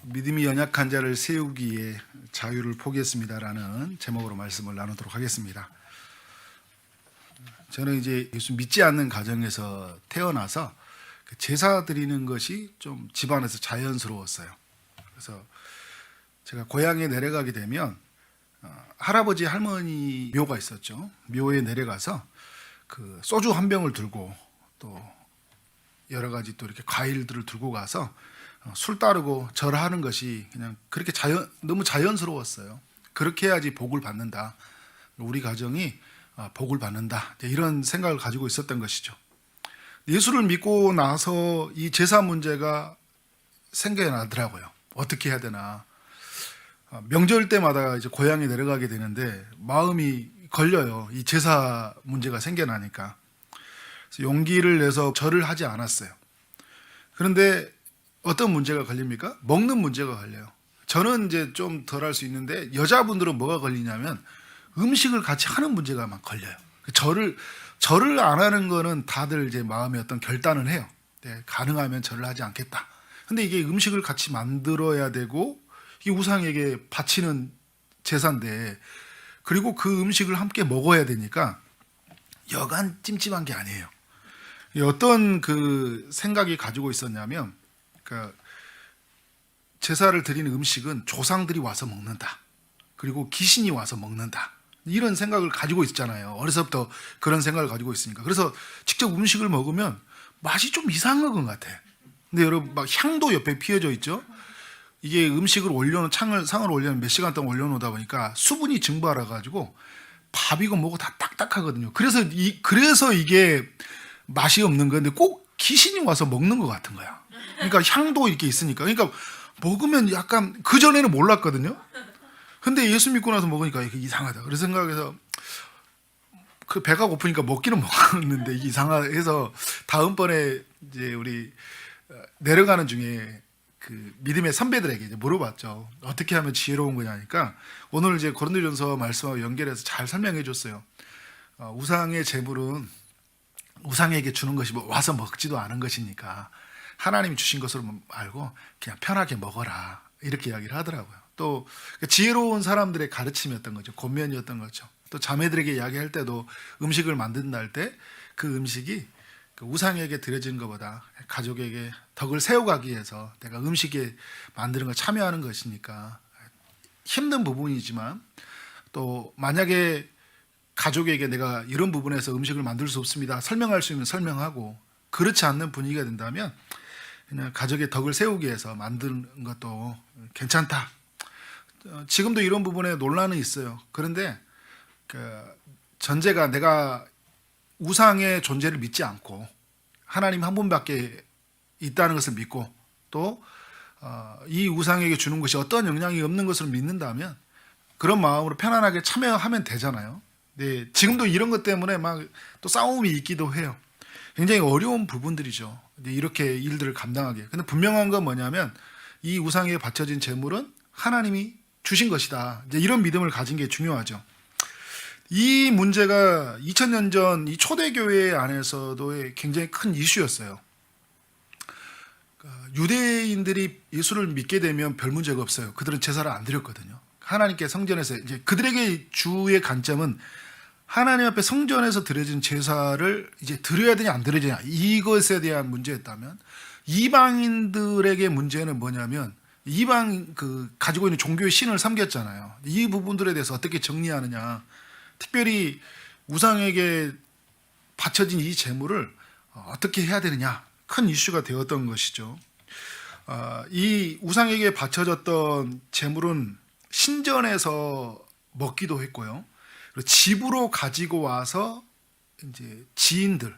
믿음이 연약한 자를 세우기 위해 자유를 포기했습니다라는 제목으로 말씀을 나누도록 하겠습니다. 저는 이제 예수 믿지 않는 가정에서 태어나서 제사 드리는 것이 좀 집안에서 자연스러웠어요. 그래서 제가 고향에 내려가게 되면 할아버지 할머니 묘가 있었죠. 묘에 내려가서 그 소주 한 병을 들고 또 여러 가지 또 이렇게 과일들을 들고 가서 술 따르고 절하는 것이 그냥 그렇게 너무 자연스러웠어요. 그렇게 해야지 복을 받는다. 우리 가정이 복을 받는다. 이런 생각을 가지고 있었던 것이죠. 예수를 믿고 나서 이 제사 문제가 생겨나더라고요. 어떻게 해야 되나. 명절 때마다 이제 고향에 내려가게 되는데 마음이 걸려요. 이 제사 문제가 생겨나니까. 그래서 용기를 내서 절을 하지 않았어요. 그런데 어떤 문제가 걸립니까? 먹는 문제가 걸려요. 저는 이제 좀 덜 할 수 있는데 여자분들은 뭐가 걸리냐면 음식을 같이 하는 문제가 막 걸려요. 절을 안 하는 거는 다들 이제 마음에 어떤 결단을 해요. 네, 가능하면 절을 하지 않겠다. 근데 이게 음식을 같이 만들어야 되고 이 우상에게 바치는 제사인데 그리고 그 음식을 함께 먹어야 되니까 여간 찜찜한 게 아니에요. 어떤 그 생각이 가지고 있었냐면 그러니까 제사를 드리는 음식은 조상들이 와서 먹는다. 그리고 귀신이 와서 먹는다. 이런 생각을 가지고 있잖아요. 어려서부터 그런 생각을 가지고 있으니까. 그래서 직접 음식을 먹으면 맛이 좀 이상한 것 같아. 근데 여러분 막 향도 옆에 피어져 있죠. 이게 음식을 올려놓은 상을 올려놓은 몇 시간 동안 올려놓다 보니까 수분이 증발해 가지고 밥이고 뭐고 다 딱딱하거든요. 그래서 이게 맛이 없는 건데 꼭 귀신이 와서 먹는 것 같은 거야. 그러니까 향도 이렇게 있으니까. 그러니까 먹으면 약간 그전에는 몰랐거든요. 근데 예수 믿고 나서 먹으니까 이게 이상하다. 그래서 생각해서 그 배가 고프니까 먹기는 먹었는데 이상해서 다음번에 이제 우리 내려가는 중에 그 믿음의 선배들에게 이제 물어봤죠. 어떻게 하면 지혜로운 거냐니까 오늘 이제 고린도전서 말씀하고 연결해서 잘 설명해 줬어요. 우상의 제물은 우상에게 주는 것이 뭐 와서 먹지도 않은 것이니까 하나님이 주신 것으로 알고 그냥 편하게 먹어라 이렇게 이야기를 하더라고요. 또 지혜로운 사람들의 가르침이었던 거죠. 권면이었던 거죠. 또 자매들에게 이야기할 때도 음식을 만든다 할 때 그 음식이 그 우상에게 드려진 것보다 가족에게 덕을 세워가기 위해서 내가 음식에 만드는 걸 참여하는 것이니까 힘든 부분이지만 또 만약에 가족에게 내가 이런 부분에서 음식을 만들 수 없습니다. 설명할 수 있으면 설명하고 그렇지 않는 분위기가 된다면 그냥 가족의 덕을 세우기 위해서 만드는 것도 괜찮다. 지금도 이런 부분에 논란은 있어요. 그런데 그 전제가 내가 우상의 존재를 믿지 않고 하나님 한 분밖에 있다는 것을 믿고 또 이 우상에게 주는 것이 어떤 영향이 없는 것을 믿는다면 그런 마음으로 편안하게 참여하면 되잖아요. 네, 지금도 이런 것 때문에 막 또 싸움이 있기도 해요. 굉장히 어려운 부분들이죠. 이렇게 일들을 감당하기. 근데 분명한 건 뭐냐면 이 우상에 바쳐진 제물은 하나님이 주신 것이다. 이제 이런 믿음을 가진 게 중요하죠. 이 문제가 2000년 전 이 초대교회 안에서도 굉장히 큰 이슈였어요. 유대인들이 예수를 믿게 되면 별 문제가 없어요. 그들은 제사를 안 드렸거든요. 하나님께 성전에서 이제 그들에게 주의 관점은 하나님 앞에 성전에서 드려진 제사를 이제 드려야 되냐 안 드려야 되냐 이것에 대한 문제였다면 이방인들에게 문제는 뭐냐면 이방 가지고 있는 종교의 신을 섬겼잖아요. 이 부분들에 대해서 어떻게 정리하느냐. 특별히 우상에게 바쳐진 이 제물을 어떻게 해야 되느냐 큰 이슈가 되었던 것이죠. 이 우상에게 바쳐졌던 제물은 신전에서 먹기도 했고요. 그리고 집으로 가지고 와서 이제 지인들,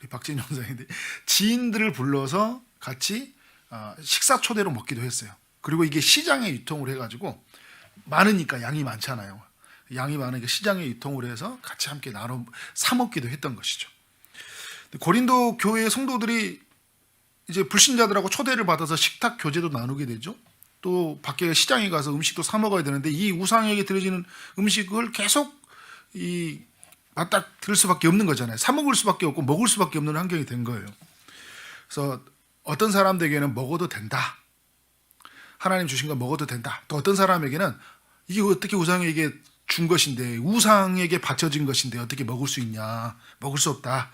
우리 박진영 선생님들 지인들을 불러서 같이 식사 초대로 먹기도 했어요. 그리고 이게 시장에 유통을 해가지고 많으니까 양이 많잖아요. 양이 많으니까 시장에 유통을 해서 같이 함께 나눠 사 먹기도 했던 것이죠. 고린도 교회의 성도들이 이제 불신자들하고 초대를 받아서 식탁 교제도 나누게 되죠. 또 밖에 시장에 가서 음식도 사 먹어야 되는데 이 우상에게 드려지는 음식을 계속 맞닥뜨릴 수밖에 없는 거잖아요. 사 먹을 수밖에 없고 먹을 수밖에 없는 환경이 된 거예요. 그래서 어떤 사람들에게는 먹어도 된다. 하나님 주신 거 먹어도 된다. 또 어떤 사람에게는 이게 어떻게 우상에게 준 것인데, 우상에게 바쳐진 것인데 어떻게 먹을 수 있냐, 먹을 수 없다.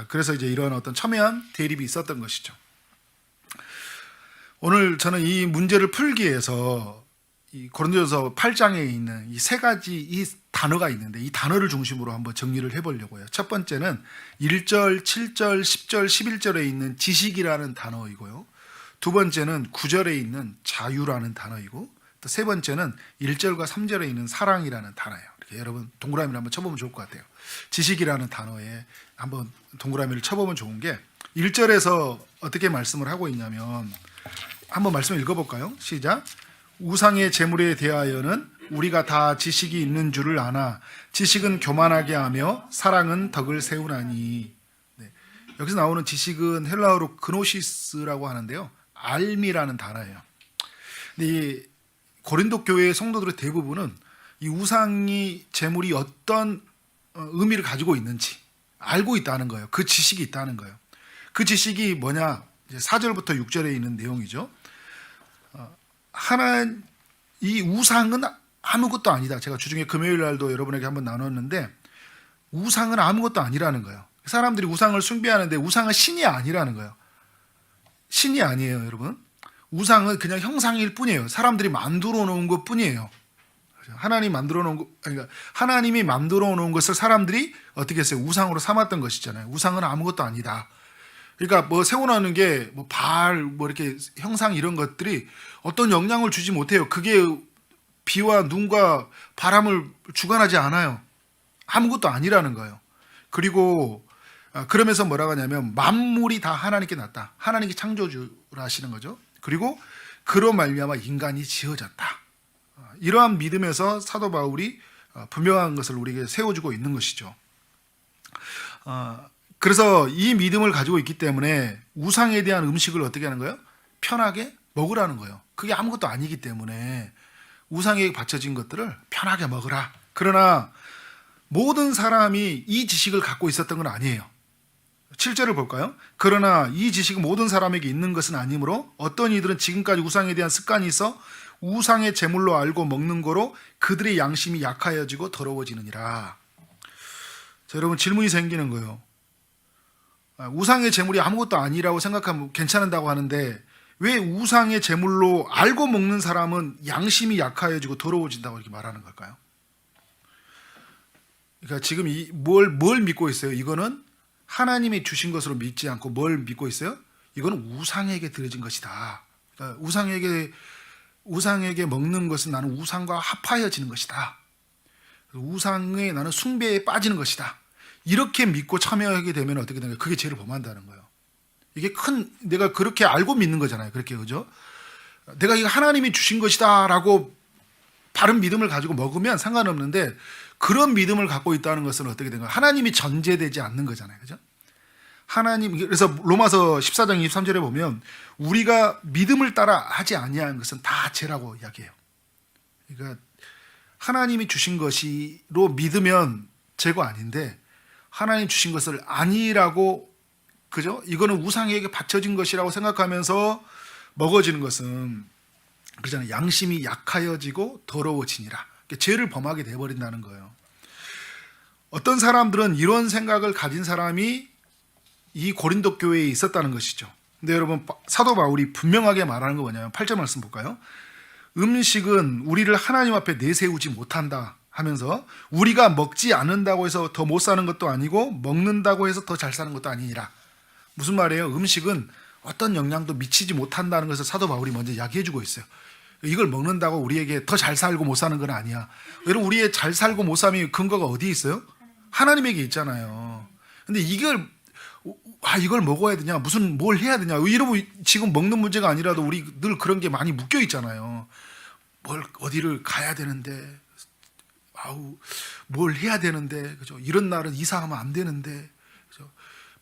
그래서 이제 이런 어떤 첨예한 대립이 있었던 것이죠. 오늘 저는 이 문제를 풀기 위해서 이 고린도전서 8장에 있는 이 세 가지 이 단어가 있는데, 이 단어를 중심으로 한번 정리를 해보려고요. 첫 번째는 1절, 7절, 10절, 11절에 있는 지식이라는 단어이고요. 두 번째는 9절에 있는 자유라는 단어이고, 또 세 번째는 1절과 3절에 있는 사랑이라는 단어예요. 이렇게 여러분 동그라미를 한번 쳐보면 좋을 것 같아요. 지식이라는 단어에 한번 동그라미를 쳐보면 좋은 게, 1절에서 어떻게 말씀을 하고 있냐면, 한번 말씀을 읽어볼까요? 시작. 우상의 제물에 대하여는 우리가 다 지식이 있는 줄을 아나 지식은 교만하게 하며 사랑은 덕을 세우나니. 네. 여기서 나오는 지식은 헬라어로 그노시스라고 하는데요, 알미라는 단어예요. 근데 이 고린도 교회의 성도들의 대부분은 이 우상이 제물이 어떤 의미를 가지고 있는지 알고 있다는 거예요. 그 지식이 있다는 거예요. 그 지식이 뭐냐? 이제 4절부터 6절에 있는 내용이죠. 이 우상은 아무것도 아니다. 제가 주중에 금요일 날도 여러분에게 한번 나눴는데, 우상은 아무것도 아니라는 거예요. 사람들이 우상을 숭배하는데 우상은 신이 아니라는 거예요. 신이 아니에요, 여러분. 우상은 그냥 형상일 뿐이에요. 사람들이 만들어 놓은 것 뿐이에요. 하나님이 만들어 놓은 것을 사람들이 어떻게 했어요? 우상으로 삼았던 것이잖아요. 우상은 아무것도 아니다. 그러니까 뭐 세워놓는 게 뭐 발, 뭐 이렇게 형상 이런 것들이 어떤 영향을 주지 못해요. 그게 비와 눈과 바람을 주관하지 않아요. 아무것도 아니라는 거예요. 그리고 그러면서 뭐라고 하냐면, 만물이 다 하나님께 났다. 하나님께 창조주라 하시는 거죠. 그리고 그로 말미암아 인간이 지어졌다. 이러한 믿음에서 사도 바울이 분명한 것을 우리에게 세워주고 있는 것이죠. 그래서 이 믿음을 가지고 있기 때문에 우상에 대한 음식을 어떻게 하는 거예요? 편하게 먹으라는 거예요. 그게 아무것도 아니기 때문에 우상에게 바쳐진 것들을 편하게 먹으라. 그러나 모든 사람이 이 지식을 갖고 있었던 건 아니에요. 7절을 볼까요? 그러나 이 지식은 모든 사람에게 있는 것은 아니므로 어떤 이들은 지금까지 우상에 대한 습관이 있어 우상의 제물로 알고 먹는 거로 그들의 양심이 약하여지고 더러워지느니라. 자, 여러분 질문이 생기는 거예요. 우상의 제물이 아무것도 아니라고 생각하면 괜찮다고 하는데, 왜 우상의 제물로 알고 먹는 사람은 양심이 약하여지고 더러워진다고 이렇게 말하는 걸까요? 그러니까 지금 뭘 믿고 있어요? 이거는 하나님이 주신 것으로 믿지 않고 뭘 믿고 있어요? 이거는 우상에게 드려진 것이다. 그러니까 우상에게 먹는 것은 나는 우상과 합하여지는 것이다. 우상에 나는 숭배에 빠지는 것이다. 이렇게 믿고 참여하게 되면 어떻게 되는 거예요? 그게 죄를 범한다는 거예요. 이게 내가 그렇게 알고 믿는 거잖아요. 그렇게, 그죠? 내가 이거 하나님이 주신 것이다라고 바른 믿음을 가지고 먹으면 상관없는데, 그런 믿음을 갖고 있다는 것은 어떻게 되는 거예요? 하나님이 전제되지 않는 거잖아요. 그죠? 그래서 로마서 14장 23절에 보면, 우리가 믿음을 따라 하지 아니한 것은 다 죄라고 이야기해요. 그러니까 하나님이 주신 것이로 믿으면 죄가 아닌데, 하나님 주신 것을 아니라고, 그죠? 이거는 우상에게 바쳐진 것이라고 생각하면서 먹어지는 것은, 그러잖아요. 양심이 약하여지고 더러워지니라. 죄를 범하게 돼버린다는 거예요. 어떤 사람들은 이런 생각을 가진 사람이 이 고린도 교회에 있었다는 것이죠. 근데 여러분, 사도 바울이 분명하게 말하는 거 뭐냐면 8절 말씀 볼까요? 음식은 우리를 하나님 앞에 내세우지 못한다 하면서, 우리가 먹지 않는다고 해서 더 못 사는 것도 아니고 먹는다고 해서 더 잘 사는 것도 아니니라. 무슨 말이에요? 음식은 어떤 영향도 미치지 못한다는 것을 사도 바울이 먼저 이야기해주고 있어요. 이걸 먹는다고 우리에게 더 잘 살고 못 사는 건 아니야. 여러분, 우리의 잘 살고 못 삶의 근거가 어디에 있어요? 하나님에게 있잖아요. 근데 이걸 먹어야 되냐, 뭘 해야 되냐, 이러면 지금 먹는 문제가 아니라도 우리 늘 그런 게 많이 묶여 있잖아요. 어디를 가야 되는데, 뭘 해야 되는데, 그죠? 이런 날은 이사하면 안 되는데, 그죠?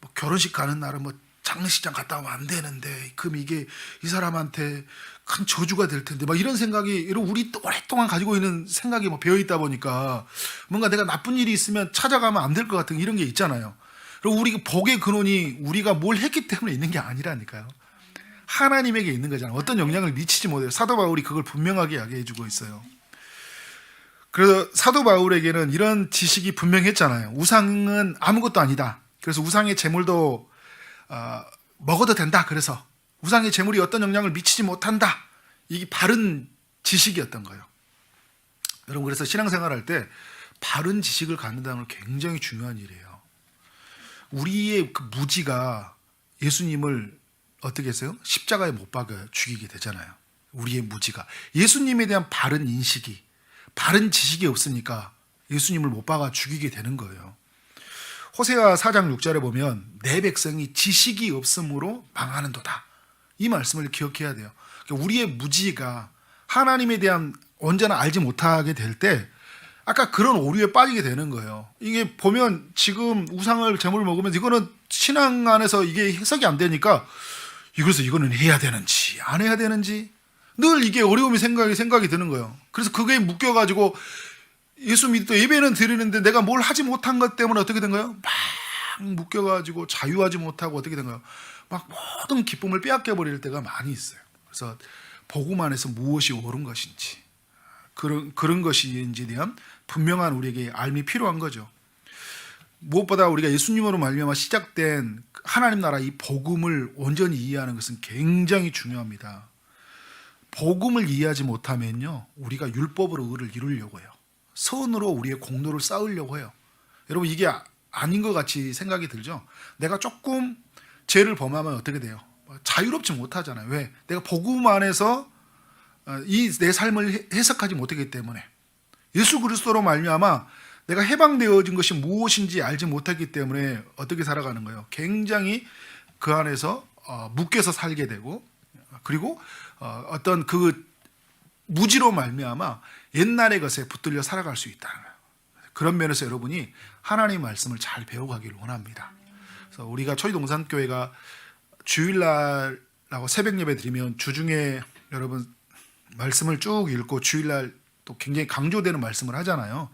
뭐 결혼식 가는 날은 뭐 장례식장 갔다 오면 안 되는데, 그럼 이게 이 사람한테 큰 저주가 될 텐데, 막 이런 생각이, 우리 오랫동안 가지고 있는 생각이 뭐 배어 있다 보니까 뭔가 내가 나쁜 일이 있으면 찾아가면 안 될 것 같은 이런 게 있잖아요. 그리고 우리 복의 근원이 우리가 뭘 했기 때문에 있는 게 아니라니까요. 하나님에게 있는 거잖아요. 어떤 영향을 미치지 못해요. 사도 바울이 그걸 분명하게 이야기해 주고 있어요. 그래서 사도 바울에게는 이런 지식이 분명했잖아요. 우상은 아무것도 아니다. 그래서 우상의 제물도 먹어도 된다. 그래서 우상의 제물이 어떤 영향을 미치지 못한다. 이게 바른 지식이었던 거예요. 여러분, 그래서 신앙생활할 때 바른 지식을 갖는다는 건 굉장히 중요한 일이에요. 우리의 그 무지가 예수님을 어떻게 했어요? 십자가에 못 박아 죽이게 되잖아요. 우리의 무지가. 예수님에 대한 바른 인식이, 바른 지식이 없으니까 예수님을 못 박아 죽이게 되는 거예요. 호세아 4장 6절에 보면 내 백성이 지식이 없으므로 망하는도다. 이 말씀을 기억해야 돼요. 그러니까 우리의 무지가 하나님에 대한 언제나 알지 못하게 될 때 아까 그런 오류에 빠지게 되는 거예요. 이게 보면 지금 우상을 제물을 먹으면서 이거는 신앙 안에서 이게 해석이 안 되니까 이거는 해야 되는지 안 해야 되는지 늘 이게 어려움이 생각이 드는 거예요. 그래서 그게 묶여가지고 예수 믿고 예배는 드리는데 내가 뭘 하지 못한 것 때문에 어떻게 된 거예요? 막 묶여가지고 자유하지 못하고 어떻게 된 거예요? 막 모든 기쁨을 빼앗겨 버릴 때가 많이 있어요. 그래서 복음 안에서 무엇이 옳은 것인지 그런 것인지에 대한 분명한 우리에게 알미 필요한 거죠. 무엇보다 우리가 예수님으로 말미암아 시작된 하나님 나라 이 복음을 온전히 이해하는 것은 굉장히 중요합니다. 복음을 이해하지 못하면요, 우리가 율법으로 의를 이루려고 해요. 선으로 우리의 공로를 쌓으려고 해요. 여러분, 이게 아닌 것 같이 생각이 들죠? 내가 조금 죄를 범하면 어떻게 돼요? 자유롭지 못하잖아요. 왜? 내가 복음 안에서 이 내 삶을 해석하지 못하기 때문에, 예수 그리스도로 말미암아 내가 해방되어진 것이 무엇인지 알지 못하기 때문에 어떻게 살아가는 거예요? 굉장히 그 안에서 묶여서 살게 되고, 그리고 어떤 그 무지로 말미암아 옛날의 것에 붙들려 살아갈 수 있다는 거예요. 그런 면에서 여러분이 하나님의 말씀을 잘 배워가기를 원합니다. 그래서 우리가 초이동산교회가 주일날하고 새벽 예배 드리면 주중에 여러분 말씀을 쭉 읽고 주일날 또 굉장히 강조되는 말씀을 하잖아요.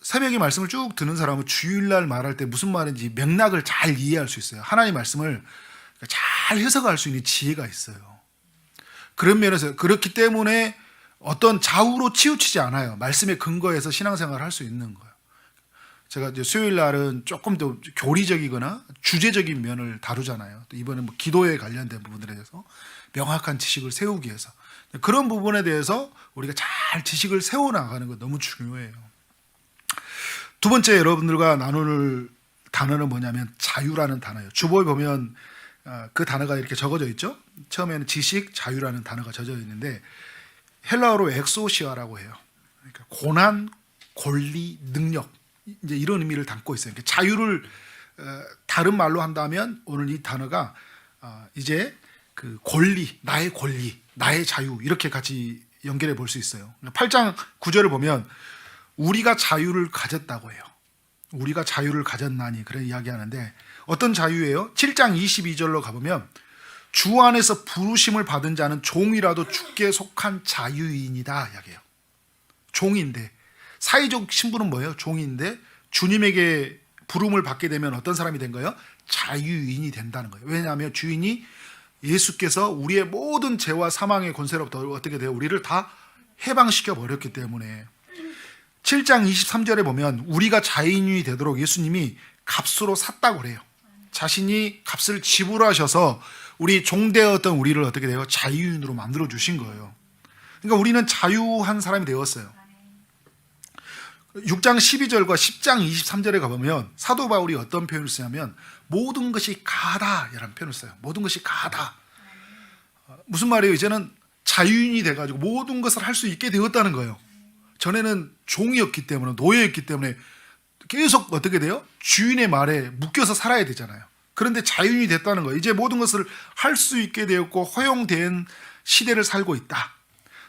새벽에 말씀을 쭉 듣는 사람은 주일날 말할 때 무슨 말인지 맥락을 잘 이해할 수 있어요. 하나님의 말씀을 잘 해석할 수 있는 지혜가 있어요. 그런 면에서 그렇기 때문에 어떤 좌우로 치우치지 않아요. 말씀의 근거에서 신앙생활을 할 수 있는 거예요. 제가 이제 수요일 날은 조금 더 교리적이거나 주제적인 면을 다루잖아요. 또 이번에 뭐 기도에 관련된 부분들에 대해서 명확한 지식을 세우기 위해서 그런 부분에 대해서 우리가 잘 지식을 세워나가는 거 너무 중요해요. 두 번째 여러분들과 나눌 단어는 뭐냐면 자유라는 단어예요. 주보에 보면 그 단어가 이렇게 적어져 있죠. 처음에는 지식, 자유라는 단어가 적어져 있는데 헬라어로 엑소시아라고 해요. 그러니까 고난, 권리, 능력 이제 이런 의미를 담고 있어요. 그러니까 자유를 다른 말로 한다면 오늘 이 단어가 이제 그 권리, 나의 자유 이렇게 같이 연결해 볼 수 있어요. 8장 9절을 보면 우리가 자유를 가졌다고 해요. 우리가 자유를 가졌나니 그런 이야기하는데 어떤 자유예요? 7장 22절로 가보면 주 안에서 부르심을 받은 자는 종이라도 주께 속한 자유인이다 이야기해요. 종인데 사회적 신분은 뭐예요? 종인데 주님에게 부름을 받게 되면 어떤 사람이 된 거예요? 자유인이 된다는 거예요. 왜냐하면 주인이 예수께서 우리의 모든 죄와 사망의 권세로부터 어떻게 돼요? 우리를 다 해방시켜 버렸기 때문에 7장 23절에 보면 우리가 자유인이 되도록 예수님이 값으로 샀다고 그래요. 자신이 값을 지불하셔서 우리 종되었던 우리를 어떻게 돼요? 자유인으로 만들어 주신 거예요. 그러니까 우리는 자유한 사람이 되었어요. 6장 12절과 10장 23절에 가보면 사도 바울이 어떤 표현을 쓰냐면 모든 것이 가다 이라는 표현을 써요. 모든 것이 가다. 무슨 말이에요? 이제는 자유인이 돼가지고 모든 것을 할 수 있게 되었다는 거예요. 전에는 종이었기 때문에 노예였기 때문에 계속 어떻게 돼요? 주인의 말에 묶여서 살아야 되잖아요. 그런데 자유인이 됐다는 거예요. 이제 모든 것을 할 수 있게 되었고 허용된 시대를 살고 있다.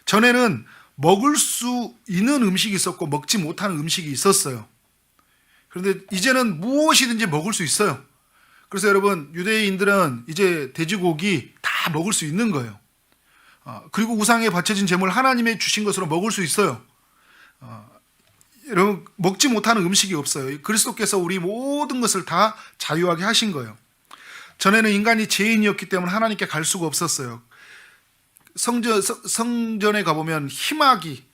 전에는 먹을 수 있는 음식이 있었고 먹지 못하는 음식이 있었어요. 그런데 이제는 무엇이든지 먹을 수 있어요. 그래서 여러분 유대인들은 이제 돼지고기 다 먹을 수 있는 거예요. 그리고 우상에 바쳐진 제물 하나님의 주신 것으로 먹을 수 있어요. 여러분 먹지 못하는 음식이 없어요. 그리스도께서 우리 모든 것을 다 자유하게 하신 거예요. 전에는 인간이 죄인이었기 때문에 하나님께 갈 수가 없었어요. 성전에 가보면 희막이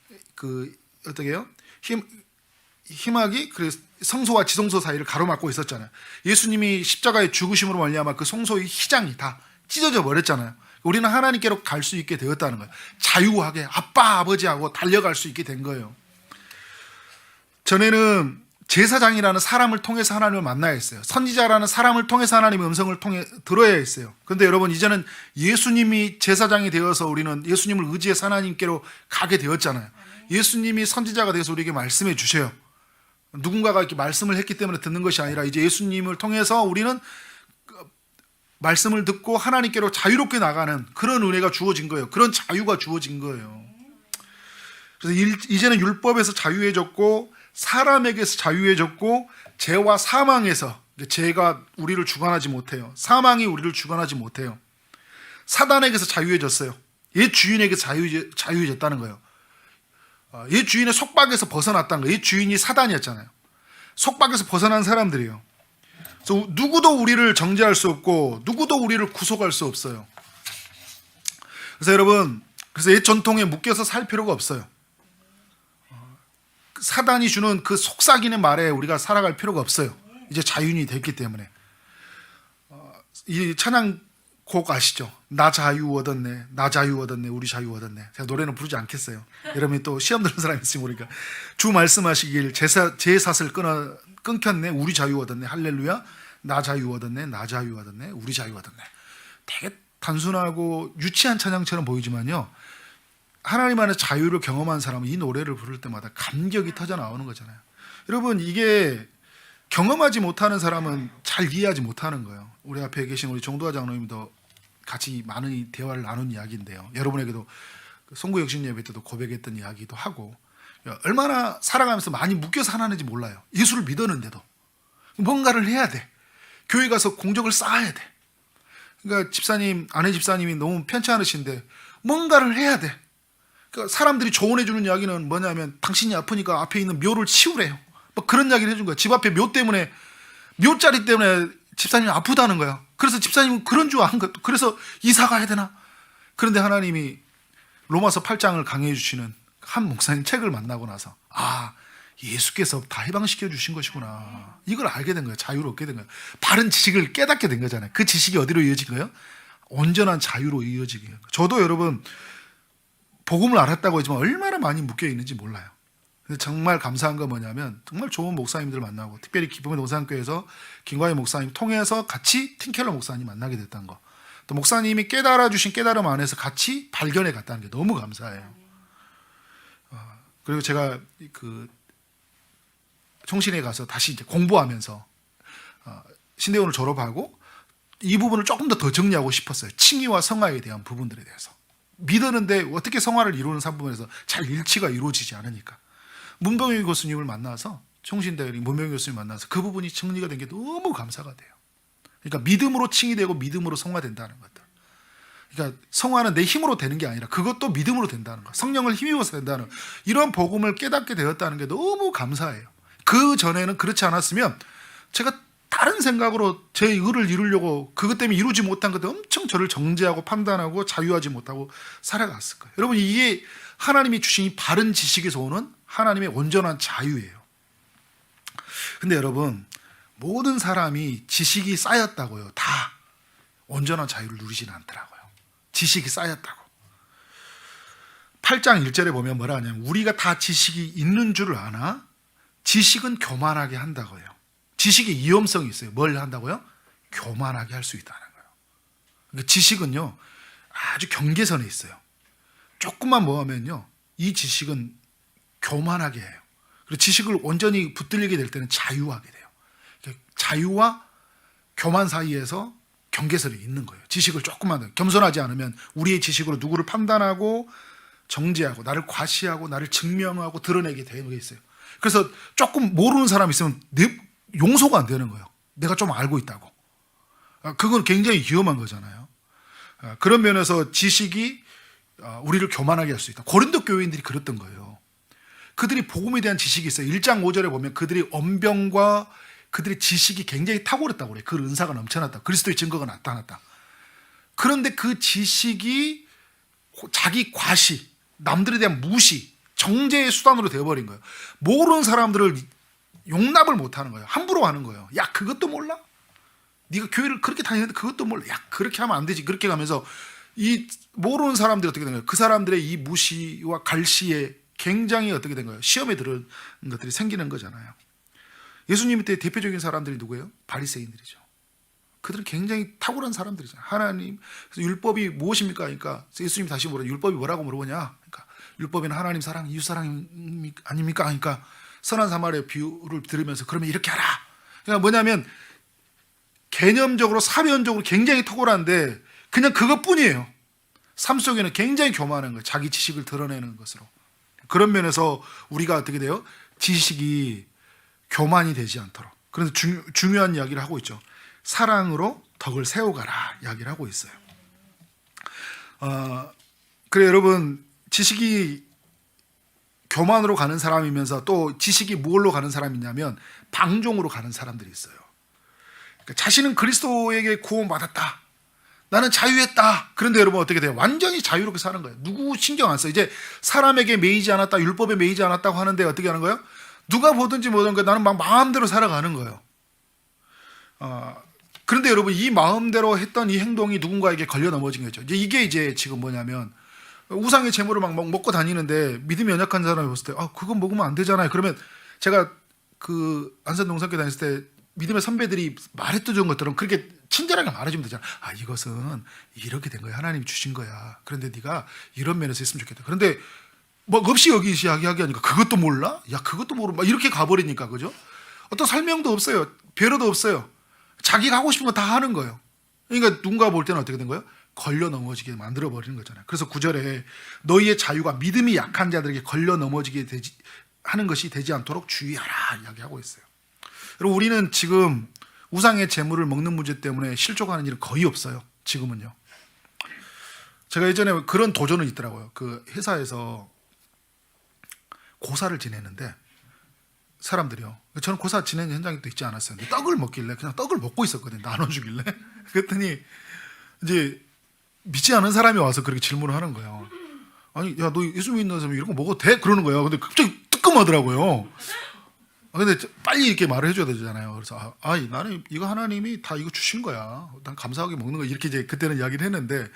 어떻게 해요? 희막이 그 성소와 지성소 사이를 가로막고 있었잖아요. 예수님이 십자가의 죽으심으로 말미암아 그 성소의 휘장이 다 찢어져 버렸잖아요. 우리는 하나님께로 갈 수 있게 되었다는 거예요. 자유하게 아빠 아버지하고 달려갈 수 있게 된 거예요. 전에는 제사장이라는 사람을 통해서 하나님을 만나야 했어요. 선지자라는 사람을 통해서 하나님의 음성을 통해 들어야 했어요. 그런데 여러분, 이제는 예수님이 제사장이 되어서 우리는 예수님을 의지해서 하나님께로 가게 되었잖아요. 예수님이 선지자가 되어서 우리에게 말씀해 주셔요. 누군가가 이렇게 말씀을 했기 때문에 듣는 것이 아니라 이제 예수님을 통해서 우리는 말씀을 듣고 하나님께로 자유롭게 나가는 그런 은혜가 주어진 거예요. 그런 자유가 주어진 거예요. 그래서 이제는 율법에서 자유해졌고, 사람에게서 자유해졌고, 죄와 사망에서, 죄가 우리를 주관하지 못해요. 사망이 우리를 주관하지 못해요. 사단에게서 자유해졌어요. 옛 주인에게서 자유해졌다는 거예요. 옛 주인의 속박에서 벗어났다는 거예요. 옛 주인이 사단이었잖아요. 속박에서 벗어난 사람들이에요. 그래서 누구도 우리를 정죄할 수 없고 누구도 우리를 구속할 수 없어요. 그래서 여러분, 그래서 옛 전통에 묶여서 살 필요가 없어요. 사단이 주는 그 속삭이는 말에 우리가 살아갈 필요가 없어요. 이제 자유인이 됐기 때문에. 이 찬양곡 아시죠? 나 자유 얻었네, 나 자유 얻었네, 우리 자유 얻었네. 제가 노래는 부르지 않겠어요. 여러분이 또 시험 드는 사람이 있으면 모르니까. 주 말씀하시길 제사슬 끊겼네, 우리 자유 얻었네, 할렐루야. 나 자유 얻었네, 나 자유 얻었네, 우리 자유 얻었네. 되게 단순하고 유치한 찬양처럼 보이지만요, 하나님 안에 자유를 경험한 사람은 이 노래를 부를 때마다 감격이 터져 나오는 거잖아요. 여러분, 이게 경험하지 못하는 사람은 잘 이해하지 못하는 거예요. 우리 앞에 계신 우리 정도화 장로님도 같이 많은 대화를 나눈 이야기인데요. 여러분에게도 송구 역신 예배 때도 고백했던 이야기도 하고, 얼마나 살아가면서 많이 묶여서 하나는지 몰라요. 예수를 믿었는데도 뭔가를 해야 돼. 교회 가서 공적을 쌓아야 돼. 그러니까 집사님, 아내 집사님이 너무 편치 않으신데 뭔가를 해야 돼. 그러니까 사람들이 조언해 주는 이야기는 뭐냐면, 당신이 아프니까 앞에 있는 묘를 치우래요. 뭐 그런 이야기를 해준 거야. 집 앞에 묘 때문에, 묘자리 때문에 집사님이 아프다는 거야. 그래서 집사님은 그런 줄 아는 거야. 그래서 이사 가야 되나? 그런데 하나님이 로마서 8장을 강해해 주시는 한 목사님 책을 만나고 나서, 아, 예수께서 다 해방시켜 주신 것이구나, 이걸 알게 된 거예요. 자유를 얻게 된 거예요. 바른 지식을 깨닫게 된 거잖아요. 그 지식이 어디로 이어진 거예요? 온전한 자유로 이어지게. 저도 여러분, 복음을 알았다고 하지만 얼마나 많이 묶여 있는지 몰라요. 근데 정말 감사한 건 뭐냐면, 정말 좋은 목사님들 만나고, 특별히 기쁨의 동산교회에서 김광희 목사님 통해서 같이 팀켈러 목사님 만나게 됐다는 거, 또 목사님이 깨달아 주신 깨달음 안에서 같이 발견해 갔다는 게 너무 감사해요. 그리고 제가 그 총신에 가서 다시 이제 공부하면서 신대원을 졸업하고 이 부분을 조금 더 정리하고 싶었어요. 칭의와 성화에 대한 부분들에 대해서. 믿었는데 어떻게 성화를 이루는 부분에서 잘 일치가 이루어지지 않으니까 문병희 교수님을 만나서, 총신대 문병희 교수님 만나서 그 부분이 정리가 된 게 너무 감사가 돼요. 그러니까 믿음으로 칭의되고 믿음으로 성화된다는 것들. 그러니까 성화는 내 힘으로 되는 게 아니라 그것도 믿음으로 된다는 거, 성령을 힘입어서 된다는 거, 이런 복음을 깨닫게 되었다는 게 너무 감사해요. 그 전에는 그렇지 않았으면 제가 다른 생각으로 제 의를 이루려고 그것 때문에 이루지 못한 것들 엄청 저를 정죄하고 판단하고 자유하지 못하고 살아갔을 거예요. 여러분, 이게 하나님이 주신 이 바른 지식에서 오는 하나님의 온전한 자유예요. 근데 여러분, 모든 사람이 지식이 쌓였다고요, 다 온전한 자유를 누리지는 않더라고요. 지식이 쌓였다고. 8장 1절에 보면 뭐라 하냐면, 우리가 다 지식이 있는 줄을 아나 지식은 교만하게 한다고요. 지식의 위험성이 있어요. 뭘 한다고요? 교만하게 할 수 있다는 거예요. 그러니까 지식은요, 아주 경계선에 있어요. 조금만 뭐 하면요, 이 지식은 교만하게 해요. 그리고 지식을 온전히 붙들리게 될 때는 자유하게 돼요. 그러니까 자유와 교만 사이에서 경계선이 있는 거예요. 지식을 조금만 더 겸손하지 않으면 우리의 지식으로 누구를 판단하고 정죄하고 나를 과시하고 나를 증명하고 드러내게 되는 게 있어요. 그래서 조금 모르는 사람이 있으면 용서가 안 되는 거예요. 내가 좀 알고 있다고. 그건 굉장히 위험한 거잖아요. 그런 면에서 지식이 우리를 교만하게 할 수 있다. 고린도 교회인들이 그랬던 거예요. 그들이 복음에 대한 지식이 있어요. 1장 5절에 보면 그들이 언병과 그들의 지식이 굉장히 탁월했다고 그래요. 그 은사가 넘쳐났다. 그리스도의 증거가 나타났다. 그런데 그 지식이 자기 과시, 남들에 대한 무시, 정죄의 수단으로 되어버린 거예요. 모르는 사람들을 용납을 못하는 거예요. 함부로 하는 거예요. 야, 그것도 몰라? 네가 교회를 그렇게 다니는데 그것도 몰라? 야, 그렇게 하면 안 되지. 그렇게 가면서 이 모르는 사람들이 어떻게 된 거예요? 그 사람들의 이 무시와 갈시에 굉장히 어떻게 된 거예요? 시험에 들은 것들이 생기는 거잖아요. 예수님 때 대표적인 사람들이 누구예요? 바리새인들이죠. 그들은 굉장히 탁월한 사람들이잖아요. 하나님, 그래서 율법이 무엇입니까? 그러니까 예수님이 다시 물어, 율법이 뭐라고 물어보냐? 그러니까 율법에는 하나님 사랑, 이웃 사랑 아닙니까? 그러니까 선한 사마리아 비유를 들으면서 그러면 이렇게 하라. 그러니까 뭐냐면 개념적으로 사변적으로 굉장히 탁월한데 그냥 그것뿐이에요. 삶 속에는 굉장히 교만한 거예요. 자기 지식을 드러내는 것으로. 그런 면에서 우리가 어떻게 돼요? 지식이 교만이 되지 않도록. 그래서 중요한 이야기를 하고 있죠. 사랑으로 덕을 세워가라 이야기를 하고 있어요. 그래 여러분, 지식이 교만으로 가는 사람이면서 또 지식이 무엇로 가는 사람이냐면 방종으로 가는 사람들이 있어요. 그러니까 자신은 그리스도에게 구원받았다. 나는 자유했다. 그런데 여러분 어떻게 돼요? 완전히 자유롭게 사는 거예요. 누구 신경 안 써. 이제 사람에게 매이지 않았다, 율법에 매이지 않았다고 하는데 어떻게 하는 거예요? 누가 보든지 뭐든지 나는 막 마음대로 살아가는 거예요. 그런데 여러분 이 마음대로 했던 이 행동이 누군가에게 걸려 넘어진 거죠. 이게 이제 지금 뭐냐면 우상의 재물을 막 먹고 다니는데 믿음이 연약한 사람이 봤을 때 그건 먹으면 안 되잖아요. 그러면 제가 그 안산동산교 다녔을 때 믿음의 선배들이 말했던 것들은 그렇게 친절하게 말해주면 되잖아. 이것은 이렇게 된 거야. 하나님 주신 거야. 그런데 네가 이런 면에서 했으면 좋겠다. 그런데 뭐 없이 여기 이야기하니까 그것도 몰라? 야, 그것도 모르 막 이렇게 가버리니까 그죠? 어떤 설명도 없어요. 배려도 없어요. 자기가 하고 싶은 거 다 하는 거예요. 그러니까 누군가 볼 때는 어떻게 된 거예요? 걸려 넘어지게 만들어 버리는 거잖아요. 그래서 9절에 너희의 자유가 믿음이 약한 자들에게 걸려 넘어지게 하는 것이 되지 않도록 주의하라 이야기하고 있어요. 그리고 우리는 지금 우상의 재물을 먹는 문제 때문에 실족하는 일은 거의 없어요. 지금은요. 제가 예전에 그런 도전은 있더라고요. 그 회사에서 고사를 지내는데 사람들이요. 저는 고사 지내는 현장에 또 있지 않았어요. 근데 떡을 먹길래 그냥 떡을 먹고 있었거든요. 나눠주길래. 그랬더니 이제 믿지 않은 사람이 와서 그렇게 질문을 하는 거예요. 아니, 야, 너 예수 믿는 사람이 이런 거 먹어도 돼? 그러는 거예요. 근데 갑자기 뜨끔하더라고요. 근데 빨리 이렇게 말을 해줘야 되잖아요. 그래서 나는 이거 하나님이 다 이거 주신 거야. 난 감사하게 먹는 거야. 이렇게 이제 그때는 이야기를 했는데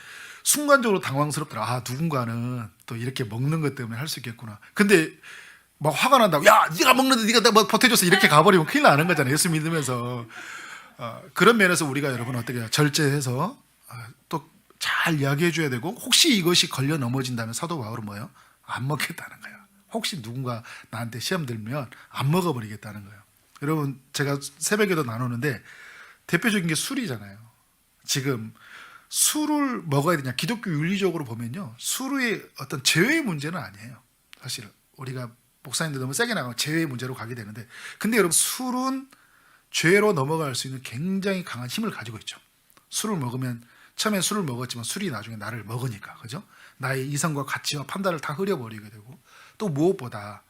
순간적으로 당황스럽더라. 누군가는 또 이렇게 먹는 것 때문에 할 수 있겠구나. 근데 막 화가 난다고. 야, 네가 먹는데 네가 뭐 보태줬어. 이렇게 가버리면 큰일 나는 거잖아요. 예수 믿으면서. 그런 면에서 우리가 여러분 어떻게 해요? 절제해서 또 잘 이야기해줘야 되고 혹시 이것이 걸려 넘어진다면 사도 바울은 뭐예요? 안 먹겠다는 거예요. 혹시 누군가 나한테 시험 들면 안 먹어버리겠다는 거예요. 여러분 제가 새벽에도 나누는데 대표적인 게 술이잖아요. 지금 술을 먹어야 되냐? 기독교 윤리적으로 보면요. 술의 어떤 죄의 문제는 아니에요. 사실 우리가 목사님들 너무 세게 나가면 죄의 문제로 가게 되는데 근데 여러분 술은 죄로 넘어갈 수 있는 굉장히 강한 힘을 가지고 있죠. 술을 먹으면 처음에 술을 먹었지만 술이 나중에 나를 먹으니까 그죠? 나의 이성과 가치와 판단을 다 흐려버리게 되고 또 무엇보다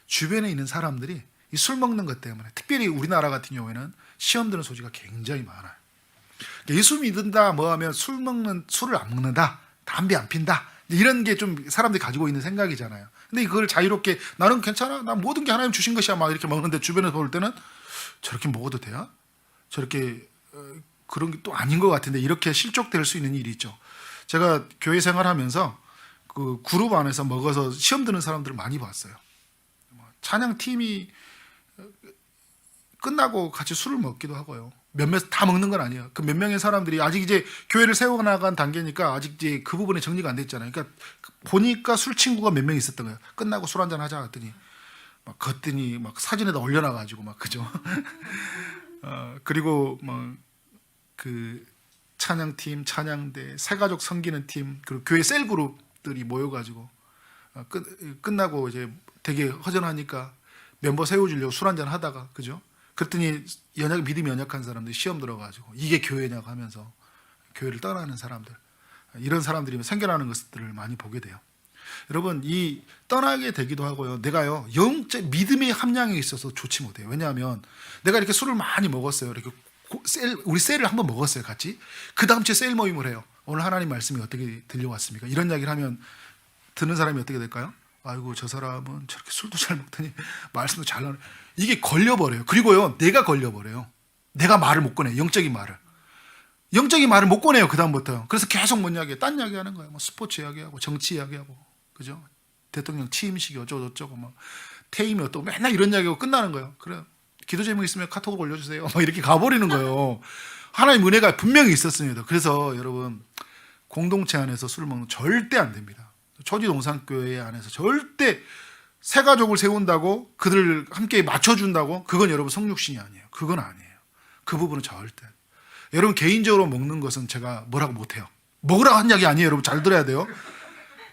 주변에 있는 사람들이 이 술 먹는 것 때문에 특별히 우리나라 같은 경우에는 시험 드는 소지가 굉장히 많아요. 예수 믿는다 뭐하면 술을 안 먹는다, 담배 안 핀다 이런 게 좀 사람들이 가지고 있는 생각이잖아요. 근데 그걸 자유롭게 나는 괜찮아, 난 모든 게 하나님 주신 것이야 막 이렇게 먹는데 주변에서 볼 때는 저렇게 먹어도 돼요? 저렇게 그런 게 또 아닌 것 같은데 이렇게 실족될 수 있는 일이 있죠. 제가 교회 생활하면서 그 그룹 안에서 먹어서 시험 드는 사람들을 많이 봤어요. 찬양 팀이 끝나고 같이 술을 먹기도 하고요. 몇몇 다 먹는 건 아니에요. 그 몇 명의 사람들이 아직 이제 교회를 세워나간 단계니까 아직 이제 그 부분에 정리가 안 돼 있잖아요. 그러니까 보니까 술 친구가 몇 명 있었던 거예요. 끝나고 술 한잔 하자 했더니 막 걷더니 막 사진에다 올려놔가지고 막 그죠. 그리고 뭐 그 찬양팀, 찬양대, 새가족 섬기는 팀, 그리고 교회 셀 그룹들이 모여가지고 끝나고 이제 되게 허전하니까 멤버 세워주려고 술 한잔 하다가 그죠? 그랬더니 믿음이 연약한 사람들이 시험 들어가지고 이게 교회냐고 하면서 교회를 떠나는 사람들, 이런 사람들이 생겨나는 것들을 많이 보게 돼요. 여러분 이 떠나게 되기도 하고요. 내가요 영적 믿음의 함량에 있어서 좋지 못해요. 왜냐하면 내가 이렇게 술을 많이 먹었어요. 이렇게 우리 셀을 한번 먹었어요, 같이. 그 다음 주에 셀 모임을 해요. 오늘 하나님 말씀이 어떻게 들려왔습니까? 이런 이야기를 하면 듣는 사람이 어떻게 될까요? 아이고 저 사람은 저렇게 술도 잘 먹더니 말씀도 잘 나누네. 이게 걸려버려요. 그리고요 내가 걸려버려요. 내가 말을 못 꺼내. 영적인 말을 못 꺼내요. 그 다음부터요. 그래서 계속 뭔 이야기해? 딴 이야기하는 거예요. 뭐 스포츠 이야기하고 정치 이야기하고, 그죠? 대통령 취임식이 어쩌고 저쩌고 뭐 퇴임이 어쩌고 맨날 이런 이야기하고 끝나는 거예요. 그래 기도 제목 있으면 카톡을 올려주세요. 막 이렇게 가버리는 거예요. 하나님 은혜가 분명히 있었습니다. 그래서 여러분 공동체 안에서 술을 먹는 거 절대 안 됩니다. 초지동산교회 안에서 절대 새 가족을 세운다고 그들을 함께 맞춰준다고 그건 여러분 성육신이 아니에요. 그건 아니에요. 그 부분은 절대. 여러분 개인적으로 먹는 것은 제가 뭐라고 못해요. 먹으라고 한 이야기 아니에요. 여러분 잘 들어야 돼요.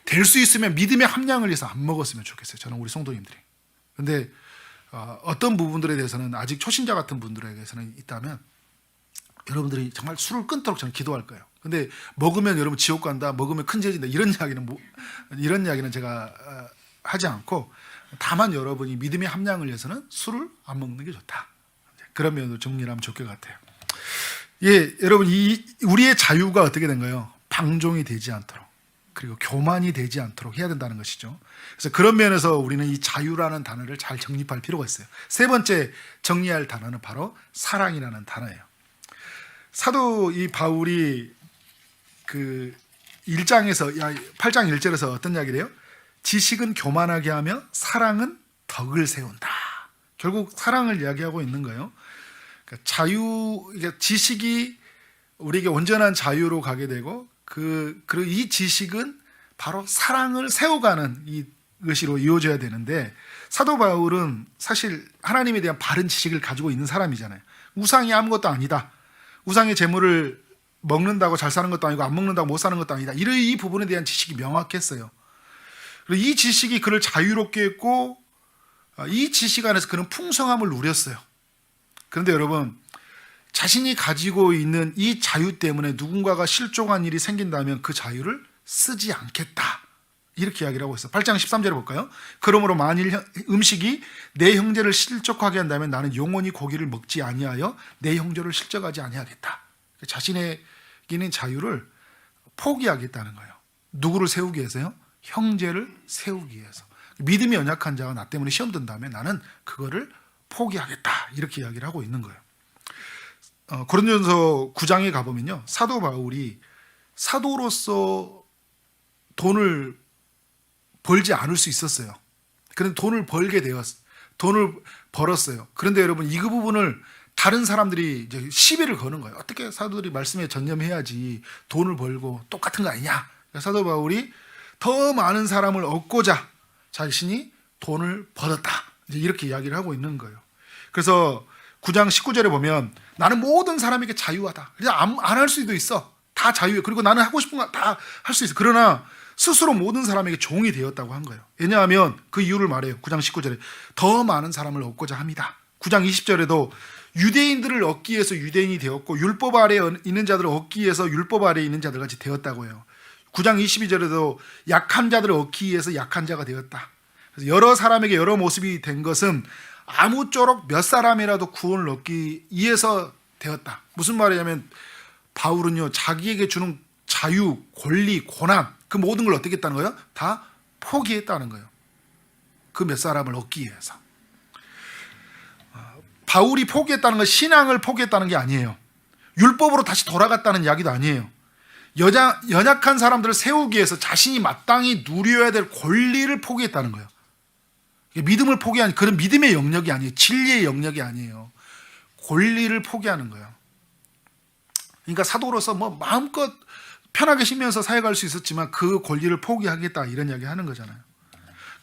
될 수 있으면 믿음의 함량을 위해서 안 먹었으면 좋겠어요. 저는 우리 성도님들이. 근데 어떤 부분들에 대해서는 아직 초신자 같은 분들에게서는 있다면 여러분들이 정말 술을 끊도록 저는 기도할 거예요. 근데 먹으면 여러분 지옥 간다, 먹으면 큰 죄진다 이런 이야기는 제가 하지 않고, 다만 여러분이 믿음의 함량을 위해서는 술을 안 먹는 게 좋다. 그런 면으로 정리를 하면 좋을 것 같아요. 예, 여러분 우리의 자유가 어떻게 된가요? 방종이 되지 않도록, 그리고 교만이 되지 않도록 해야 된다는 것이죠. 그래서 그런 면에서 우리는 이 자유라는 단어를 잘 정립할 필요가 있어요. 세 번째 정리할 단어는 바로 사랑이라는 단어예요. 사도 이 바울이 그 8장 1절에서 어떤 이야기를 해요? 지식은 교만하게 하며 사랑은 덕을 세운다. 결국 사랑을 이야기하고 있는 거예요. 그러니까 지식이 우리에게 온전한 자유로 가게 되고 그리고 이 지식은 바로 사랑을 세워가는 이것으로 이어져야 되는데, 사도 바울은 사실 하나님에 대한 바른 지식을 가지고 있는 사람이잖아요. 우상이 아무것도 아니다. 우상의 재물을 먹는다고 잘 사는 것도 아니고 안 먹는다고 못 사는 것도 아니다. 이 부분에 대한 지식이 명확했어요. 그리고 이 지식이 그를 자유롭게 했고 이 지식 안에서 그는 풍성함을 누렸어요. 그런데 여러분 자신이 가지고 있는 이 자유 때문에 누군가가 실종한 일이 생긴다면 그 자유를 쓰지 않겠다. 이렇게 이야기를 하고 있어요. 8장 13절에 볼까요? 그러므로 만일 음식이 내 형제를 실족하게 한다면 나는 영원히 고기를 먹지 아니하여 내 형제를 실족하지 아니하겠다. 자신에게 있는 자유를 포기하겠다는 거예요. 누구를 세우기 위해서요? 형제를 세우기 위해서. 믿음이 연약한 자가 나 때문에 시험 든다면 나는 그거를 포기하겠다. 이렇게 이야기를 하고 있는 거예요. 고린도전서 9장에 가보면요, 사도 바울이 사도로서 돈을 벌지 않을 수 있었어요. 그런데 돈을 벌었어요. 그런데 여러분 이 부분을 다른 사람들이 이제 시비를 거는 거예요. 어떻게 사도들이 말씀에 전념해야지 돈을 벌고 똑같은 거 아니냐. 사도 바울이 더 많은 사람을 얻고자 자신이 돈을 벌었다. 이제 이렇게 이야기를 하고 있는 거예요. 그래서 9장 19절에 보면 나는 모든 사람에게 자유하다. 그래서 안 할 수도 있어. 다 자유해. 그리고 나는 하고 싶은 거 다 할 수 있어. 그러나 스스로 모든 사람에게 종이 되었다고 한 거예요. 왜냐하면 그 이유를 말해요. 9장 19절에 더 많은 사람을 얻고자 합니다. 9장 20절에도 유대인들을 얻기 위해서 유대인이 되었고 율법 아래에 있는 자들을 얻기 위해서 율법 아래에 있는 자들 같이 되었다고 해요. 9장 22절에도 약한 자들을 얻기 위해서 약한 자가 되었다. 그래서 여러 사람에게 여러 모습이 된 것은 아무쪼록 몇 사람이라도 구원을 얻기 위해서 되었다. 무슨 말이냐면 바울은요, 자기에게 주는 자유, 권리, 고난 그 모든 걸 어떻게 했다는 거예요? 다 포기했다는 거예요. 그 몇 사람을 얻기 위해서. 바울이 포기했다는 건 신앙을 포기했다는 게 아니에요. 율법으로 다시 돌아갔다는 이야기도 아니에요. 연약한 사람들을 세우기 위해서 자신이 마땅히 누려야 될 권리를 포기했다는 거예요. 믿음을 포기한 그런 믿음의 영역이 아니에요. 진리의 영역이 아니에요. 권리를 포기하는 거예요. 그러니까 사도로서 뭐 마음껏 편하게 쉬면서 사역할 수 있었지만 그 권리를 포기하겠다 이런 이야기 하는 거잖아요.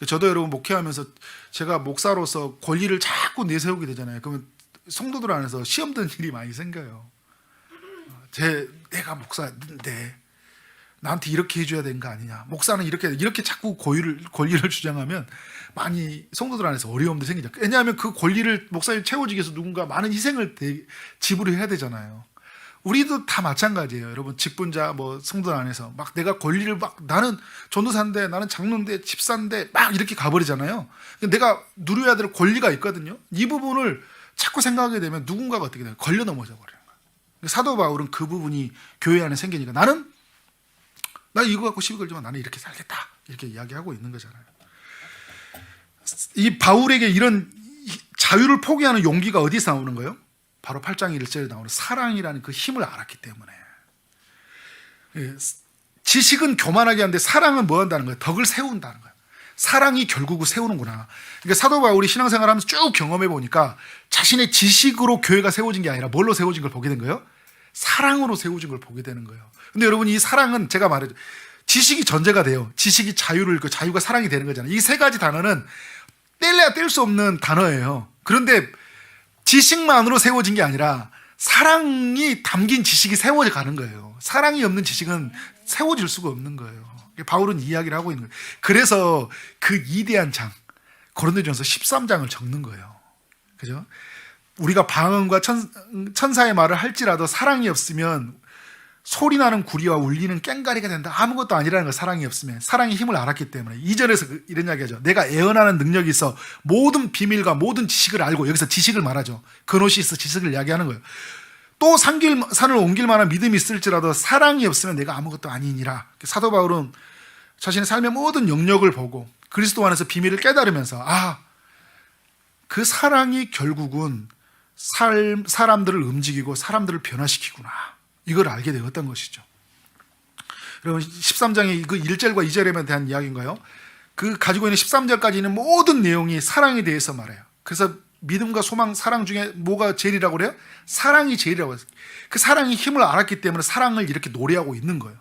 저도 여러분 목회하면서 제가 목사로서 권리를 자꾸 내세우게 되잖아요. 그러면 성도들 안에서 시험 든 일이 많이 생겨요. 내가 목사인데 나한테 이렇게 해줘야 되는 거 아니냐. 목사는 이렇게 자꾸 권리를 주장하면 많이 성도들 안에서 어려움도 생기죠. 왜냐하면 그 권리를 목사님 채워주기 위해서 누군가 많은 희생을 지불해야 되잖아요. 우리도 다 마찬가지예요. 여러분 직분자 뭐 성도 안에서 막 내가 권리를 막 나는 전도사인데 나는 장로인데 집사인데 막 이렇게 가버리잖아요. 내가 누려야 될 권리가 있거든요. 이 부분을 자꾸 생각하게 되면 누군가가 어떻게 돼요? 걸려 넘어져 버려요. 사도 바울은 그 부분이 교회 안에 생기니까 나 이거 갖고 시비 걸지만 나는 이렇게 살겠다 이렇게 이야기하고 있는 거잖아요. 이 바울에게 이런 자유를 포기하는 용기가 어디서 나오는 거예요? 바로 8장 1절에 나오는 사랑이라는 그 힘을 알았기 때문에. 지식은 교만하게 하는데 사랑은 뭐 한다는 거예요? 덕을 세운다는 거예요. 사랑이 결국은 세우는구나. 그러니까 사도 바울이 신앙생활 하면서 쭉 경험해 보니까 자신의 지식으로 교회가 세워진 게 아니라 뭘로 세워진 걸 보게 된 거예요? 사랑으로 세워진 걸 보게 되는 거예요. 근데 여러분 이 사랑은 제가 말해줘. 지식이 전제가 돼요. 지식이 자유를 잃고 자유가 사랑이 되는 거잖아요. 이 세 가지 단어는 뗄래야 뗄 수 없는 단어예요. 그런데 지식만으로 세워진 게 아니라 사랑이 담긴 지식이 세워져 가는 거예요. 사랑이 없는 지식은 세워질 수가 없는 거예요. 바울은 이야기를 하고 있는 거예요. 그래서 그 위대한 장 고린도전서 13장을 적는 거예요. 그죠? 우리가 방언과 천사의 말을 할지라도 사랑이 없으면 소리나는 구리와 울리는 꽹가리가 된다. 아무것도 아니라는 거. 사랑이 없으면. 사랑의 힘을 알았기 때문에. 2절에서 이런 이야기하죠. 내가 애언하는 능력이 있어 모든 비밀과 모든 지식을 알고, 여기서 지식을 말하죠. 그노시스 지식을 이야기하는 거예요. 또 산을 옮길 만한 믿음이 있을지라도 사랑이 없으면 내가 아무것도 아니니라. 사도 바울은 자신의 삶의 모든 영역을 보고 그리스도 안에서 비밀을 깨달으면서 그 사랑이 결국은 사람들을 움직이고 사람들을 변화시키구나. 이걸 알게 되었던 것이죠. 여러분 13장의 그 1절과 2절에 대한 이야기인가요? 그 가지고 있는 13절까지 있는 모든 내용이 사랑에 대해서 말해요. 그래서 믿음과 소망, 사랑 중에 뭐가 제일이라고 그래요? 사랑이 제일이라고 해요. 그 사랑이 힘을 알았기 때문에 사랑을 이렇게 노래하고 있는 거예요.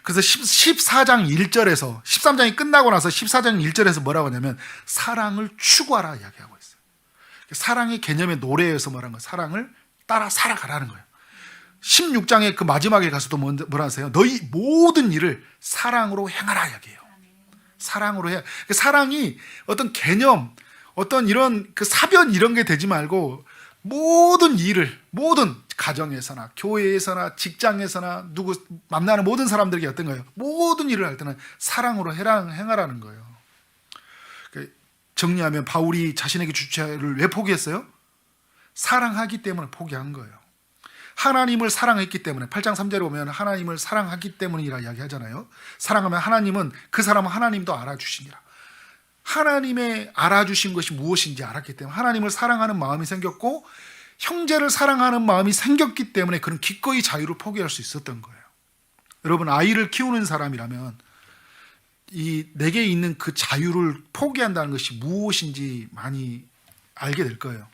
그래서 14장 1절에서 13장이 끝나고 나서 14장 1절에서 뭐라고 하냐면 사랑을 추구하라 이야기하고 있어요. 사랑의 개념의 노래에서 말하는 거예요. 사랑을 따라 살아가라는 거예요. 16장의 그 마지막에 가서도 뭐라 하세요? 너희 모든 일을 사랑으로 행하라 이야기해요. 사랑으로 해. 사랑이 어떤 개념, 어떤 이런 그 사변 이런 게 되지 말고 모든 일을, 모든 가정에서나 교회에서나 직장에서나 누구 만나는 모든 사람들에게 어떤 거예요? 모든 일을 할 때는 사랑으로 행하라는 거예요. 정리하면 바울이 자신에게 주체를 왜 포기했어요? 사랑하기 때문에 포기한 거예요. 하나님을 사랑했기 때문에 8장 3절에 보면 하나님을 사랑하기 때문이라 이야기하잖아요. 사랑하면 하나님은 그 사람은 하나님도 알아주시니라. 하나님의 알아주신 것이 무엇인지 알았기 때문에 하나님을 사랑하는 마음이 생겼고 형제를 사랑하는 마음이 생겼기 때문에 그런 기꺼이 자유를 포기할 수 있었던 거예요. 여러분 아이를 키우는 사람이라면 내게 있는 그 자유를 포기한다는 것이 무엇인지 많이 알게 될 거예요.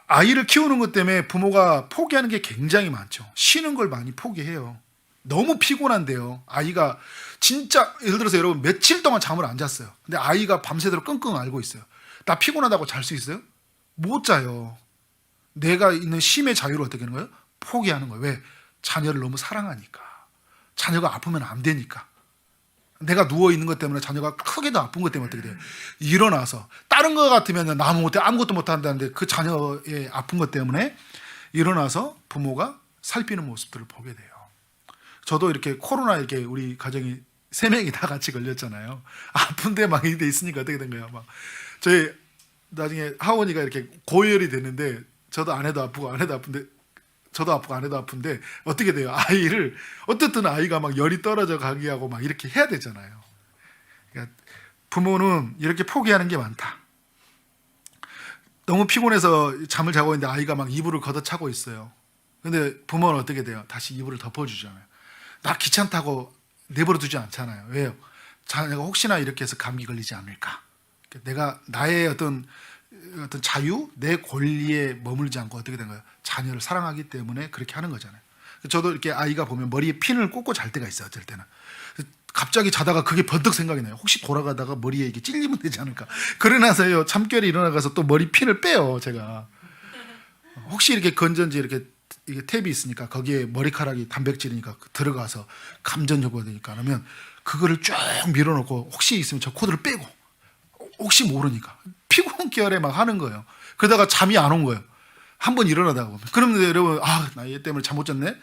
아이를 키우는 것 때문에 부모가 포기하는 게 굉장히 많죠. 쉬는 걸 많이 포기해요. 너무 피곤한데요. 아이가 진짜 예를 들어서 여러분 며칠 동안 잠을 안 잤어요. 근데 아이가 밤새도록 끙끙 앓고 있어요. 나 피곤하다고 잘 수 있어요? 못 자요. 내가 있는 쉼의 자유를 어떻게 하는 거예요? 포기하는 거예요. 왜? 자녀를 너무 사랑하니까. 자녀가 아프면 안 되니까. 내가 누워있는 것 때문에 자녀가 크게 더 아픈 것 때문에 어떻게 돼요? 일어나서 다른 거 같으면 나 못해 아무것도 못한다는데 그 자녀의 아픈 것 때문에 일어나서 부모가 살피는 모습들을 보게 돼요. 저도 이렇게 코로나 이렇게 우리 가정이 3명이 다 같이 걸렸잖아요. 아픈데 막 이렇게 있으니까 어떻게 된 거예요? 막 저희 나중에 하원이가 이렇게 고열이 됐는데 저도 아내도 아프고 아내도 아픈데 저도 아프고 아내도 아픈데 어떻게 돼요? 아이를 어떻든 아이가 막 열이 떨어져 가게 하고 막 이렇게 해야 되잖아요. 그러니까 부모는 이렇게 포기하는 게 많다. 너무 피곤해서 잠을 자고 있는데 아이가 막 이불을 걷어차고 있어요. 근데 부모는 어떻게 돼요? 다시 이불을 덮어주잖아요. 나 귀찮다고 내버려 두지 않잖아요. 왜요? 자녀가 혹시나 이렇게 해서 감기 걸리지 않을까. 내가 나의 어떤 자유, 내 권리에 머물지 않고 어떻게 된 거예요? 자녀를 사랑하기 때문에 그렇게 하는 거잖아요. 저도 이렇게 아이가 보면 머리에 핀을 꽂고 잘 때가 있어요. 어쩔 때는 갑자기 자다가 그게 번뜩 생각이 나요. 혹시 돌아가다가 머리에 이게 찔리면 되지 않을까. 그러나서요 참결에 일어나가서 또 머리 핀을 빼요. 제가 혹시 이렇게 건전지 이렇게 이게 탭이 있으니까 거기에 머리카락이 단백질이니까 들어가서 감전 효과가 되니까 하면 그거를 쭉 밀어놓고 혹시 있으면 저 코드를 빼고 혹시 모르니까 피곤결에 막 하는 거예요. 그러다가 잠이 안 온 거예요. 한번 일어나다 보면. 그러면 여러분, 나 얘 때문에 잠 못 잤네?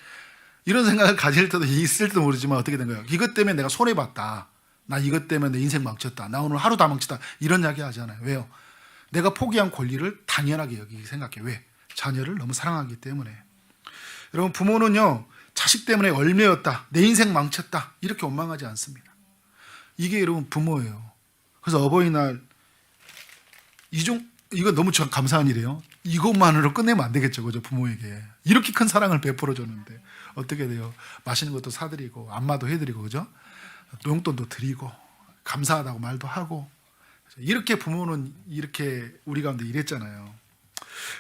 이런 생각을 가질 때도 있을지도 모르지만 어떻게 된 거예요? 이것 때문에 내가 손해봤다. 나 이것 때문에 내 인생 망쳤다. 나 오늘 하루 다 망쳤다. 이런 이야기 하잖아요. 왜요? 내가 포기한 권리를 당연하게 여기게 생각해. 왜? 자녀를 너무 사랑하기 때문에. 여러분, 부모는요, 자식 때문에 얼매였다. 내 인생 망쳤다. 이렇게 원망하지 않습니다. 이게 여러분 부모예요. 그래서 어버이날, 이거 너무 감사한 일이에요. 이것만으로 끝내면 안 되겠죠. 그죠? 부모에게. 이렇게 큰 사랑을 베풀어 줬는데. 어떻게 돼요? 맛있는 것도 사드리고, 안마도 해드리고, 그죠? 용돈도 드리고, 감사하다고 말도 하고. 이렇게 부모는 이렇게 우리 가운데 일했잖아요.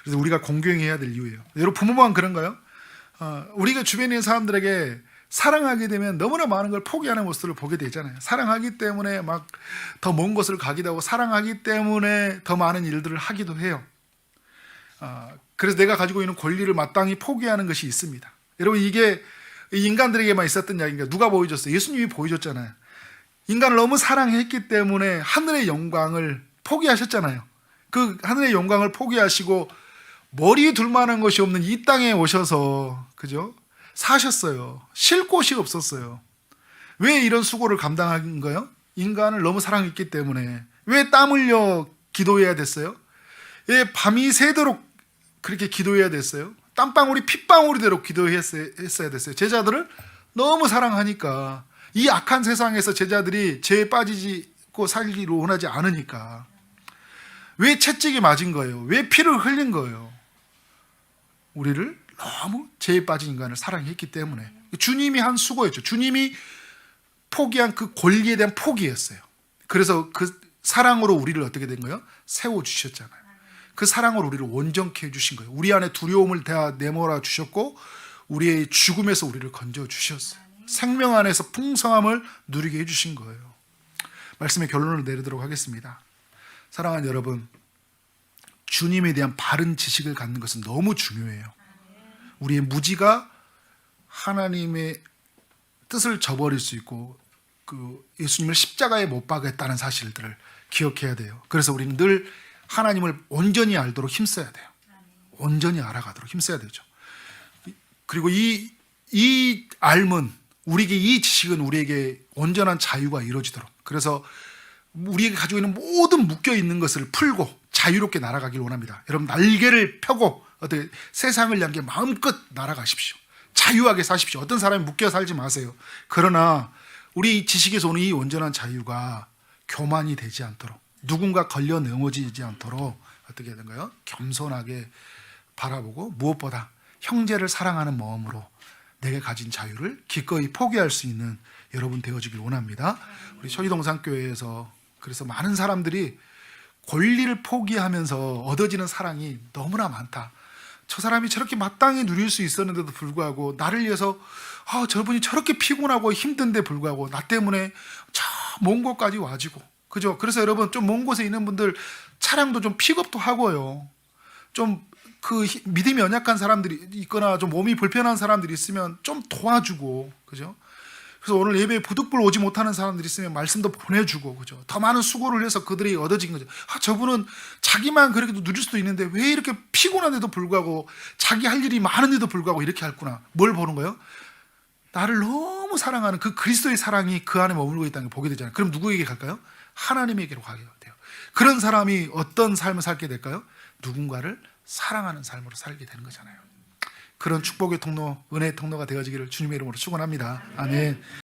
그래서 우리가 공경해야 될 이유예요. 여러분, 부모만 그런가요? 우리가 주변에 있는 사람들에게 사랑하게 되면 너무나 많은 걸 포기하는 모습을 보게 되잖아요. 사랑하기 때문에 막 더 먼 곳을 가기도 하고, 사랑하기 때문에 더 많은 일들을 하기도 해요. 그래서 내가 가지고 있는 권리를 마땅히 포기하는 것이 있습니다. 여러분, 이게 인간들에게만 있었던 이야기인가? 누가 보여줬어요? 예수님이 보여줬잖아요. 인간을 너무 사랑했기 때문에 하늘의 영광을 포기하셨잖아요. 그 하늘의 영광을 포기하시고 머리 둘 만한 것이 없는 이 땅에 오셔서, 그죠? 사셨어요. 쉴 곳이 없었어요. 왜 이런 수고를 감당한 거예요? 인간을 너무 사랑했기 때문에. 왜 땀 흘려 기도해야 됐어요? 왜 밤이 새도록 그렇게 기도해야 됐어요? 땀방울이 핏방울이 되도록 기도했어야 됐어요. 제자들을 너무 사랑하니까. 이 악한 세상에서 제자들이 죄에 빠지고 살기를 원하지 않으니까. 왜 채찍이 맞은 거예요? 왜 피를 흘린 거예요? 우리를 너무 죄에 빠진 인간을 사랑했기 때문에. 주님이 한 수고였죠. 주님이 포기한 그 권리에 대한 포기였어요. 그래서 그 사랑으로 우리를 어떻게 된 거예요? 세워주셨잖아요. 그 사랑으로 우리를 온전케 해주신 거예요. 우리 안에 두려움을 다 내몰아 주셨고, 우리의 죽음에서 우리를 건져 주셨어요. 생명 안에서 풍성함을 누리게 해주신 거예요. 말씀의 결론을 내리도록 하겠습니다. 사랑하는 여러분, 주님에 대한 바른 지식을 갖는 것은 너무 중요해요. 우리의 무지가 하나님의 뜻을 저버릴 수 있고, 그 예수님을 십자가에 못 박았다는 사실들을 기억해야 돼요. 그래서 우리는 늘 하나님을 온전히 알도록 힘써야 돼요. 온전히 알아가도록 힘써야 되죠. 그리고 이 알문, 우리에게 이 지식은 우리에게 온전한 자유가 이루어지도록, 그래서 우리에게 가지고 있는 모든 묶여 있는 것을 풀고 자유롭게 날아가길 원합니다. 여러분, 날개를 펴고 어떻게 세상을 향해 마음껏 날아가십시오. 자유하게 사십시오. 어떤 사람이 묶여 살지 마세요. 그러나 우리 지식에서 오는 이 온전한 자유가 교만이 되지 않도록, 누군가 걸려 넘어지지 않도록 어떻게 해야 되는가요? 겸손하게 바라보고, 무엇보다 형제를 사랑하는 마음으로 내게 가진 자유를 기꺼이 포기할 수 있는 여러분 되어지길 원합니다. 우리 초기동산교회에서 그래서 많은 사람들이 권리를 포기하면서 얻어지는 사랑이 너무나 많다. 저 사람이 저렇게 마땅히 누릴 수 있었는데도 불구하고, 나를 위해서 저분이 저렇게 피곤하고 힘든데 불구하고 나 때문에 저 먼 곳까지 와지고, 그죠? 그래서 여러분, 좀 먼 곳에 있는 분들 차량도 좀 픽업도 하고요. 좀 그 믿음이 연약한 사람들이 있거나 좀 몸이 불편한 사람들이 있으면 좀 도와주고, 그죠? 그래서 오늘 예배에 부득불 오지 못하는 사람들이 있으면 말씀도 보내주고, 그죠? 더 많은 수고를 해서 그들이 얻어진 거죠. 저분은 자기만 그렇게도 누릴 수도 있는데 왜 이렇게 피곤한데도 불구하고, 자기 할 일이 많은데도 불구하고 이렇게 할구나. 뭘 보는 거예요? 나를 너무 사랑하는 그 그리스도의 사랑이 그 안에 머물고 있다는 걸 보게 되잖아요. 그럼 누구에게 갈까요? 하나님에게로 가게 돼요. 그런 사람이 어떤 삶을 살게 될까요? 누군가를 사랑하는 삶으로 살게 되는 거잖아요. 그런 축복의 통로, 은혜의 통로가 되어지기를 주님의 이름으로 축원합니다. 아멘.